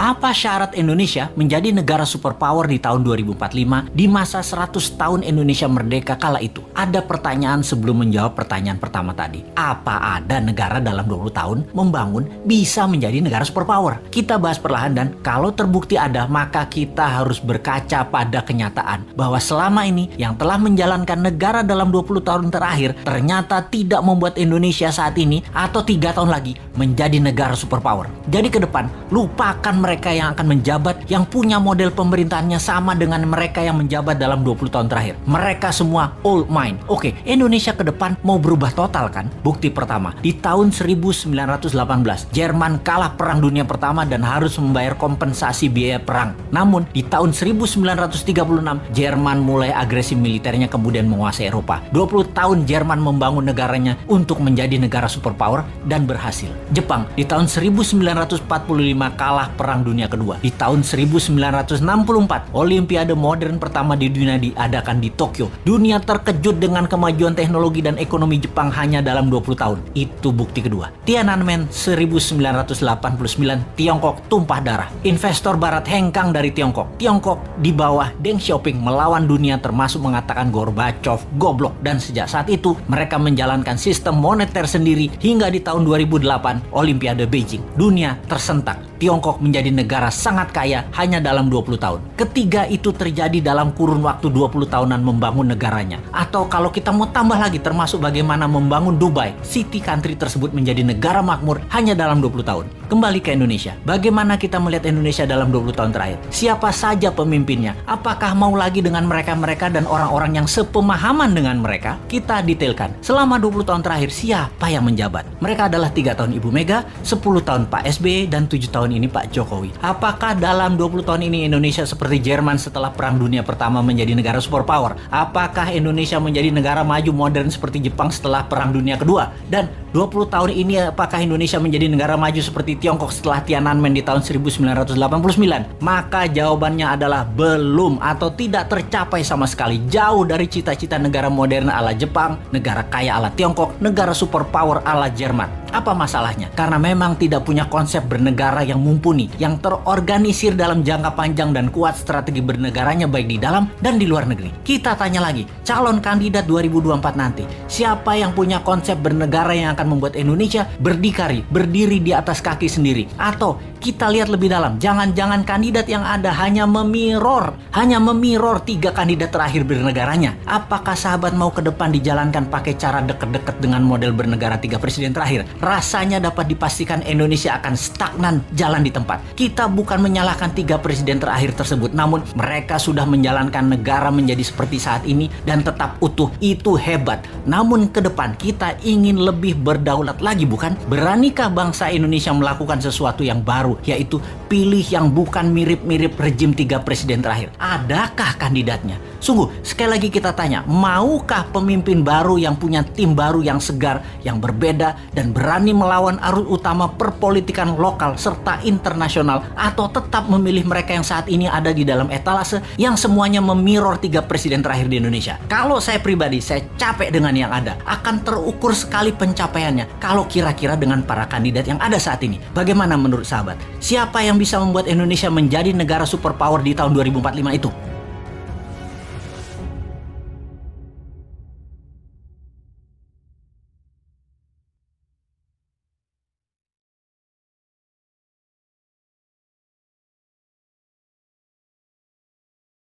Apa syarat Indonesia menjadi negara superpower di tahun 2045 di masa 100 tahun Indonesia merdeka kala itu? Ada pertanyaan sebelum menjawab pertanyaan pertama tadi. Apa ada negara dalam 20 tahun membangun bisa menjadi negara superpower? Kita bahas perlahan dan kalau terbukti ada, maka kita harus berkaca pada kenyataan bahwa selama ini yang telah menjalankan negara dalam 20 tahun terakhir ternyata tidak membuat Indonesia saat ini atau 3 tahun lagi menjadi negara superpower. Jadi ke depan, lupakan mereka yang akan menjabat yang punya model pemerintahannya sama dengan mereka yang menjabat dalam 20 tahun terakhir. Mereka semua old mind. Oke, Indonesia ke depan mau berubah total kan? Bukti pertama, di tahun 1918, Jerman kalah Perang Dunia Pertama dan harus membayar kompensasi biaya perang. Namun, di tahun 1936, Jerman mulai agresi militernya kemudian menguasai Eropa. 20 tahun Jerman membangun negaranya untuk menjadi negara superpower dan berhasil. Jepang, di tahun 1945 kalah Perang Dunia Kedua. Di tahun 1964, Olimpiade modern pertama di dunia diadakan di Tokyo. Dunia terkejut dengan kemajuan teknologi dan ekonomi Jepang hanya dalam 20 tahun. Itu bukti kedua. Tiananmen 1989, Tiongkok tumpah darah. Investor barat hengkang dari Tiongkok. Tiongkok di bawah Deng Xiaoping melawan dunia termasuk mengatakan Gorbachev goblok, dan sejak saat itu mereka menjalankan sistem moneter sendiri hingga di tahun 2008 Olimpiade Beijing. Dunia tersentak. Tiongkok menjadi negara sangat kaya hanya dalam 20 tahun. Ketiga itu terjadi dalam kurun waktu 20 tahunan membangun negaranya. Atau kalau kita mau tambah lagi termasuk bagaimana membangun Dubai, city country tersebut menjadi negara makmur hanya dalam 20 tahun. Kembali ke Indonesia. Bagaimana kita melihat Indonesia dalam 20 tahun terakhir? Siapa saja pemimpinnya? Apakah mau lagi dengan mereka-mereka dan orang-orang yang sepemahaman dengan mereka? Kita detailkan. Selama 20 tahun terakhir siapa yang menjabat? Mereka adalah 3 tahun Ibu Mega, 10 tahun Pak SBY, dan 7 tahun ini Pak Jokowi. Apakah dalam 20 tahun ini Indonesia seperti Jerman setelah Perang Dunia Pertama menjadi negara superpower? Apakah Indonesia menjadi negara maju modern seperti Jepang setelah Perang Dunia Kedua? Dan 20 tahun ini apakah Indonesia menjadi negara maju seperti Tiongkok setelah Tiananmen di tahun 1989? Maka jawabannya adalah belum atau tidak tercapai sama sekali. Jauh dari cita-cita negara modern ala Jepang, negara kaya ala Tiongkok, negara superpower ala Jerman. Apa masalahnya? Karena memang tidak punya konsep bernegara yang mumpuni, yang terorganisir dalam jangka panjang dan kuat strategi bernegaranya baik di dalam dan di luar negeri. Kita tanya lagi, calon kandidat 2024 nanti, siapa yang punya konsep bernegara yang akan membuat Indonesia berdiri di atas kaki sendiri? Atau kita lihat lebih dalam, jangan-jangan kandidat yang ada hanya memirror 3 kandidat terakhir bernegaranya. Apakah sahabat mau ke depan dijalankan pakai cara deket-deket dengan model bernegara 3 presiden terakhir? Rasanya dapat dipastikan Indonesia akan stagnan jalan di tempat. Kita bukan menyalahkan 3 presiden terakhir tersebut, namun mereka sudah menjalankan negara menjadi seperti saat ini dan tetap utuh. Itu hebat. Namun ke depan kita ingin lebih berdaulat lagi, bukan? Beranikah bangsa Indonesia melakukan sesuatu yang baru, yaitu pilih yang bukan mirip-mirip rejim 3 presiden terakhir? Adakah kandidatnya? Sungguh, sekali lagi kita tanya, maukah pemimpin baru yang punya tim baru yang segar, yang berbeda, dan berani melawan arus utama perpolitikan lokal serta internasional, atau tetap memilih mereka yang saat ini ada di dalam etalase yang semuanya memirror 3 presiden terakhir di Indonesia? Kalau saya pribadi, saya capek dengan yang ada. Akan terukur sekali pencapaiannya kalau kira-kira dengan para kandidat yang ada saat ini. Bagaimana menurut sahabat? Siapa yang bisa membuat Indonesia menjadi negara superpower di tahun 2045 itu?